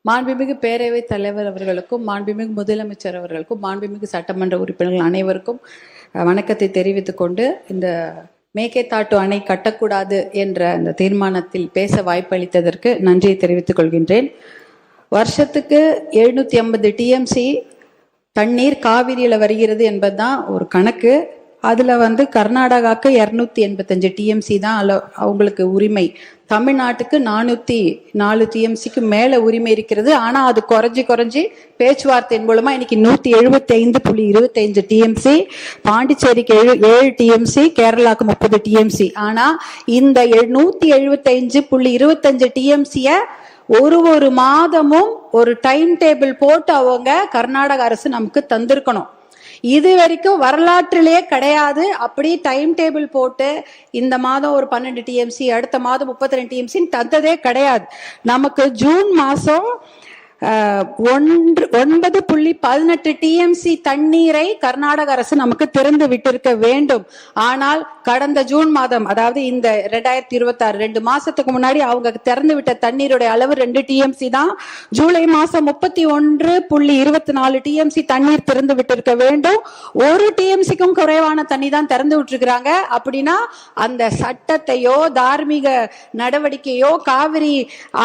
மாண்புமிகு பேரவைத் தலைவர் அவர்களுக்கும், மாண்புமிகு முதலமைச்சர் அவர்களுக்கும், மாண்புமிகு சட்டமன்ற உறுப்பினர்கள் அனைவருக்கும் வணக்கத்தை தெரிவித்துக் கொண்டு, இந்த மேகேதாட்டு அணை கட்டக்கூடாது என்ற அந்த தீர்மானத்தில் பேச வாய்ப்பளித்ததற்கு நன்றியை தெரிவித்துக் கொள்கின்றேன். வருஷத்துக்கு 750 டிஎம்சி தண்ணீர் காவிரியில் வருகிறது என்பதுதான் ஒரு கணக்கு. அதில் கர்நாடகாவுக்கு 285 டிஎம்சி தான் அவங்களுக்கு உரிமை. தமிழ்நாட்டுக்கு 404 டிஎம்சிக்கு மேலே உரிமை இருக்கிறது. ஆனால் அது குறைஞ்சி பேச்சுவார்த்தையின் மூலமா இன்னைக்கு 175.25 டிஎம்சி, பாண்டிச்சேரிக்கு 7 டிஎம்சி, கேரளாவுக்கு 30 டிஎம்சி. ஆனால் இந்த 175.25 டிஎம்சியை ஒரு மாதமும் ஒரு டைம் டேபிள் போட்டு அவங்க கர்நாடக அரசு நமக்கு தந்திருக்கணும். இது வரைக்கும் வரலாற்றிலே கிடையாது. அப்படி டைம் டேபிள் போட்டு இந்த மாதம் ஒரு 12 டிஎம்சி, அடுத்த மாதம் 32 டிஎம்சின்னு தந்ததே கிடையாது. நமக்கு ஜூன் மாசம் 9.18 டிஎம்சி தண்ணீரை கர்நாடக அரசு நமக்கு திறந்து விட்டிருக்க வேண்டும். ஆனால் கடந்த ஜூன் மாதம், அதாவது இந்த 2026 2 மாசத்துக்கு முன்னாடி அவங்க திறந்து விட்ட தண்ணீருடைய அளவு 2 டிஎம்சி தான். ஜூலை மாசம் 31.24 டிஎம்சி தண்ணீர் திறந்து விட்டிருக்க வேண்டும். 1 டிஎம்சிக்கும் குறைவான தண்ணி தான் திறந்து விட்டுருக்காங்க. அப்படின்னா அந்த சட்டத்தையோ தார்மீக நடவடிக்கையோ காவிரி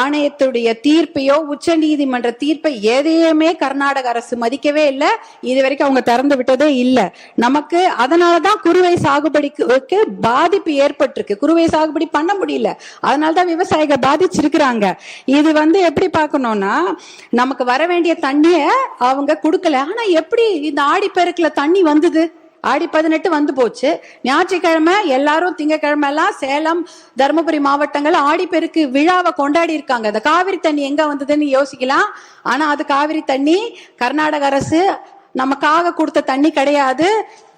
ஆணையத்துடைய தீர்ப்பையோ உச்ச நீதிமன்ற தீர்ப்பை எதையுமே கர்நாடக அரசு மதிக்கவே இல்லை. இது வரைக்கும் அவங்க திறந்து விட்டதே இல்லை. நமக்கு அதனாலதான் குறுவை சாகுபடிக்கு பாதிப்பு ஏற்பட்டிருக்கு. குறுவை சாகுபடி பண்ண முடியல. அதனாலதான் விவசாயிகள் பாதிச்சிருக்கிறாங்க. இது எப்படி பார்க்கணும்னா, நமக்கு வர வேண்டிய தண்ணிய அவங்க கொடுக்கல. ஆனா எப்படி இந்த ஆடிப்பெருக்குல தண்ணி வந்தது? ஆடி 18 வந்து போச்சு. ஞாயிற்றுக்கிழமை எல்லாரும், திங்கக்கிழமை எல்லாம் சேலம், தருமபுரி மாவட்டங்கள் ஆடிப்பெருக்கு விழாவை கொண்டாடி இருக்காங்க. இந்த காவிரி தண்ணி எங்க வந்ததுன்னு யோசிக்கலாம். ஆனா அது காவிரி தண்ணி கர்நாடக அரசு நமக்காக கொடுத்த தண்ணி கிடையாது.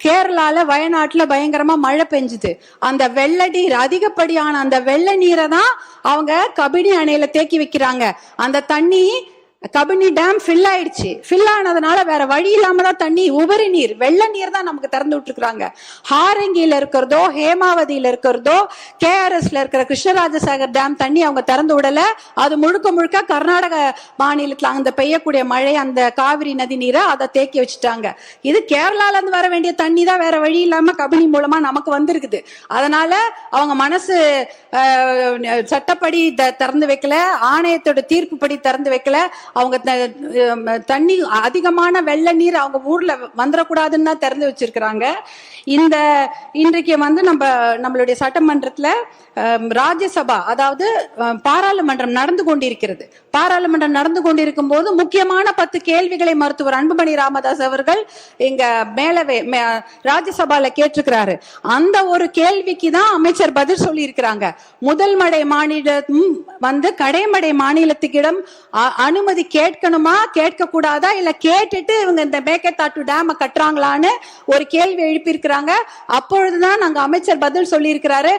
கேரளால வயநாட்டுல பயங்கரமா மழை பெஞ்சுது. அந்த வெள்ள நீர், அதிகப்படியான அந்த வெள்ள நீரை தான் அவங்க கபினி அணையில தேக்கி வைக்கிறாங்க. அந்த தண்ணி கபினி டேம் ஃபில் ஆயிடுச்சு. ஃபில் ஆனதுனால வேற வழி இல்லாம தான் தண்ணி, உபரி நீர், வெள்ள நீர் தான் நமக்கு திறந்து விட்டுருக்காங்க. ஹாரங்கியில இருக்கிறதோ, ஹேமாவதியில இருக்கிறதோ, கேஆர்எஸ்ல இருக்கிற கிருஷ்ணராஜசாகர் டேம் தண்ணி அவங்க திறந்து விடல. அது முழுக்க கர்நாடக மாநிலத்துல அந்த பெய்யக்கூடிய மழை, அந்த காவிரி நதி நீரை அதை தேக்கி வச்சுட்டாங்க. இது கேரளால இருந்து வர வேண்டிய தண்ணி தான் வேற வழி இல்லாம கபினி மூலமா நமக்கு வந்திருக்குது. அதனால அவங்க மனசு சட்டப்படி திறந்து வைக்கல, ஆணையத்தோட தீர்ப்பு படி திறந்து வைக்கல. அவங்க தண்ணி, அதிகமான வெள்ள நீர் அவங்க ஊர்ல வந்துடக்கூடாதுன்னு தான் திறந்து வச்சிருக்கிறாங்க. இன்றைக்கு நம்மளுடைய சட்டமன்றத்துல ராஜ்யசபா, அதாவது பாராளுமன்றம் நடந்து கொண்டிருக்கிறது. பாராளுமன்றம் நடந்து கொண்டிருக்கும் போது முக்கியமான 10 கேள்விகளை மருத்துவர் அன்புமணி ராமதாஸ் அவர்கள் இங்க மேலவே ராஜ்யசபால கேட்டிருக்கிறாரு. அந்த ஒரு கேள்விக்கு தான் அமைச்சர் பதில் சொல்லி இருக்கிறாங்க. முதல் மடை மாநிலம் கடைமடை மாநிலத்துக்கிடம் அனுமதி கேட்கணுமா, கேட்க கூடாதா, இல்ல கேட்டுட்டு இவங்க இந்த மேகேதாட்டு டேம கட்டுறாங்களான்னு ஒரு கேள்வி எழுப்பியிருக்கிறாங்க. அப்பொழுதுதான் நாங்க அமைச்சர் பதில் சொல்லி இருக்கிறாரு.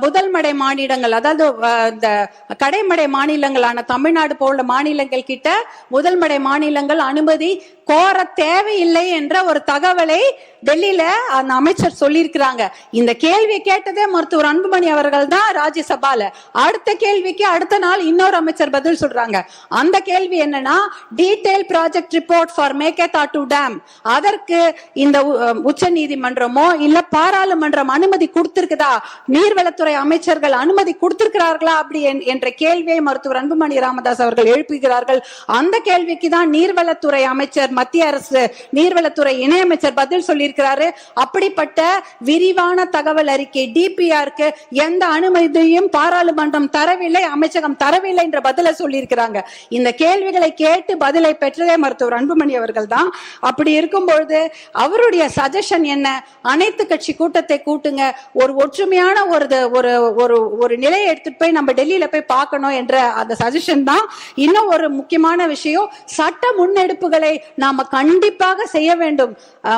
முதல் மடை மாநிலங்கள், அதாவது இந்த கடைமடை மாநிலங்களான தமிழ்நாடு போல மாநிலங்கள் கிட்ட முதல் மடை மாநிலங்கள் அனுமதி கோர தேவையில்லை என்ற ஒரு தகவலை டெல்லியில அந்த அமைச்சர் சொல்லியிருக்கிறாங்க. இந்த கேள்வியை கேட்டதே மருத்துவர் அன்புமணி அவர்கள் தான் ராஜ்யசபால. அடுத்த கேள்விக்கு அடுத்த நாள் இன்னொரு அமைச்சர் பதில் சொல்றாங்க. அந்த கேள்வி என்னன்னா, detail project report for Mekedatu dam, அதற்கு இந்த உச்ச நீதிமன்றமோ இல்ல பாராளுமன்றம் அனுமதி கொடுத்திருக்குதா, நீர்வளத்துறை அமைச்சர்கள் அனுமதி கொடுத்திருக்கிறார்களா அப்படி என்ற கேள்வியை மருத்துவர் அன்புமணி ராமதாஸ் அவர்கள் எழுப்புகிறார்கள். அந்த கேள்விக்கு தான் நீர்வளத்துறை அமைச்சர், மத்திய அரசு நீர்வளத்துறை இணையமைச்சர் பதில் சொல்லியிருக்கிறாரு. அப்படிப்பட்ட விரிவான தகவல் அறிக்கை டிபிஆருக்கு எந்த அனுமதியும் பாராளுமன்றம் தரவில்லை, அமைச்சகம் தரவில்லை என்ற பதிலை சொல்லியிருக்கிறாங்க. இந்த கேள்விகளை கேட்டு பதிலை பெற்றதே மருத்துவர் அன்புமணி அவர்கள் தான். அப்படி இருக்கும்பொழுது அவருடைய சஜஷன் என்ன? அனைத்து கட்சி கூட்டத்தை கூட்டுங்க, ஒரு ஒற்றுமையான ஒரு நிலையை எடுத்துட்டு போய் நம்ம டெல்லியில போய் பார்க்கணும் என்ற அந்த சஜஷன் தான். இன்னும் ஒரு முக்கியமான விஷயம், சட்ட முன்னெடுப்புகளை நாம கண்டிப்பாக செய்ய வேண்டும்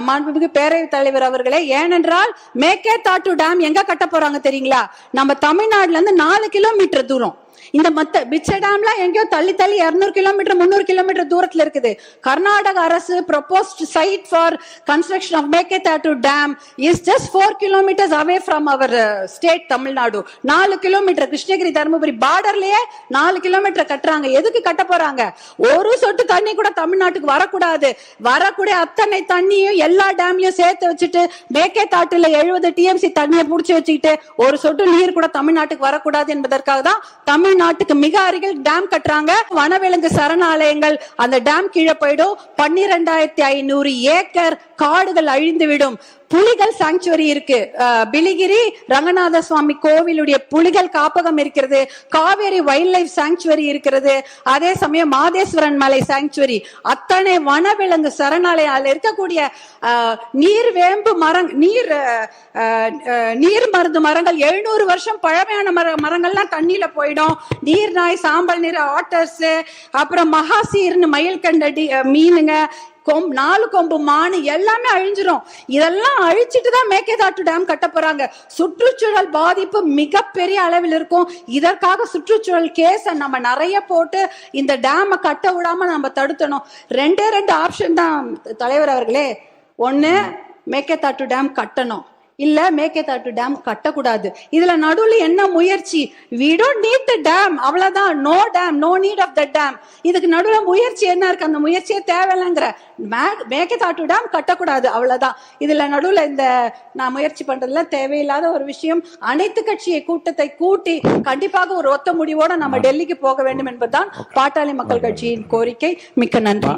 மாண்புமிகு பேரவைத் தலைவர் அவர்களே. ஏனென்றால் மேகேதாட்டு டேம் எங்க கட்ட போறாங்க தெரியுங்களா? நம்ம தமிழ்நாடுல இருந்து 4 கிலோமீட்டர் தூரம் இந்த மத்த பிச்சை டேம்லாம் எங்கேயோ தள்ளி 200 கிலோமீட்டர் 300 கிலோமீட்டர் தூரத்துல இருக்குது. கர்நாடக அரசு proposed site for construction of Meketatu Dam is just 4 kilometers away from our state Tamil Nadu. 4 kilometre Krishnagiri Dharmapuri பார்டர்லயே 4 கிலோமீட்டர் கட்டுறாங்க. எதுக்கு கட்ட போறாங்க? ஒரு சொட்டு தண்ணி கூட தமிழ்நாட்டுக்கு வரக்கூடாது. வரக்கூடிய அத்தனை தண்ணியும் எல்லா டேம்லயும் சேர்த்து வச்சுட்டு மேகேதாட்டுல 70 TMC தண்ணியை புடிச்சு வச்சுக்கிட்டு ஒரு சொட்டு நீர் கூட தமிழ்நாட்டுக்கு வரக்கூடாது என்பதற்காக தான் தமிழ்நாட்டுக்கு மிக அருகில் டேம் கட்டுறாங்க. வனவிலங்கு சரணாலயங்கள் அந்த டேம் கீழே போயிடும். 12,500 ஏக்கர் காடுகள் அழிந்துவிடும். புலிகள் சாங்சுவரி இருக்கு. பிலிகிரி ரங்கநாத சுவாமி கோவிலுடைய புலிகள் காப்பகம் இருக்கிறது. காவேரி வைல்ட் லைஃப் சாங்சுவரி இருக்கிறது. அதே சமயம் மாதேஸ்வரன் மலை சாங்சுவரி, அத்தனை வனவிலங்கு சரணாலயம் இருக்கக்கூடிய நீர் வேம்பு நீர் மருந்து மரங்கள் 700 வருஷம் பழமையான மரங்கள்லாம் தண்ணியில போயிடும். நீர் நாய், சாம்பல் நீர் ஆட்டர்ஸ், அப்புறம் மகாசீர்னு மயில் கண்டடி மீனுங்க, 4 கொம்பு மானு எல்லாமே அழிஞ்சிரும். இதெல்லாம் அழிச்சிட்டு தான் மேகேதாட்டு டேம் கட்ட போறாங்க. சுற்றுச்சூழல் பாதிப்பு மிகப்பெரிய அளவில் இருக்கும். இதற்காக சுற்றுச்சூழல் கேஸ நம்ம நிறைய போட்டு இந்த டேம கட்ட விடாம நம்ம தடுத்தணும். 2 ஆப்ஷன் தான் தலைவர் அவர்களே. ஒண்ணு மேகேதாட்டு டேம் கட்டணும், இல்ல மேகேதாட்டு டேம் கட்டக்கூடாது. இதுல நடுவுல என்ன முயற்சி? we don't need the dam, அவ்வளவுதான். no dam, no need of the dam. இதுக்கு நடுவுல முயற்சி என்ன இருக்கு? அந்த முயற்சியே தேவையில்லைங்கிற. மேகேதாட்டு டேம் கட்டக்கூடாது, அவ்வளவுதான். இதுல நடுவுல இந்த நான் முயற்சி பண்றதுல தேவையில்லாத ஒரு விஷயம். அனைத்து கட்சியை கூட்டத்தை கூட்டி கண்டிப்பாக ஒரு ஒத்த முடிவோட நம்ம டெல்லிக்கு போக வேண்டும் என்பதுதான் பாட்டாளி மக்கள் கட்சியின் கோரிக்கை. மிக்க நன்றி.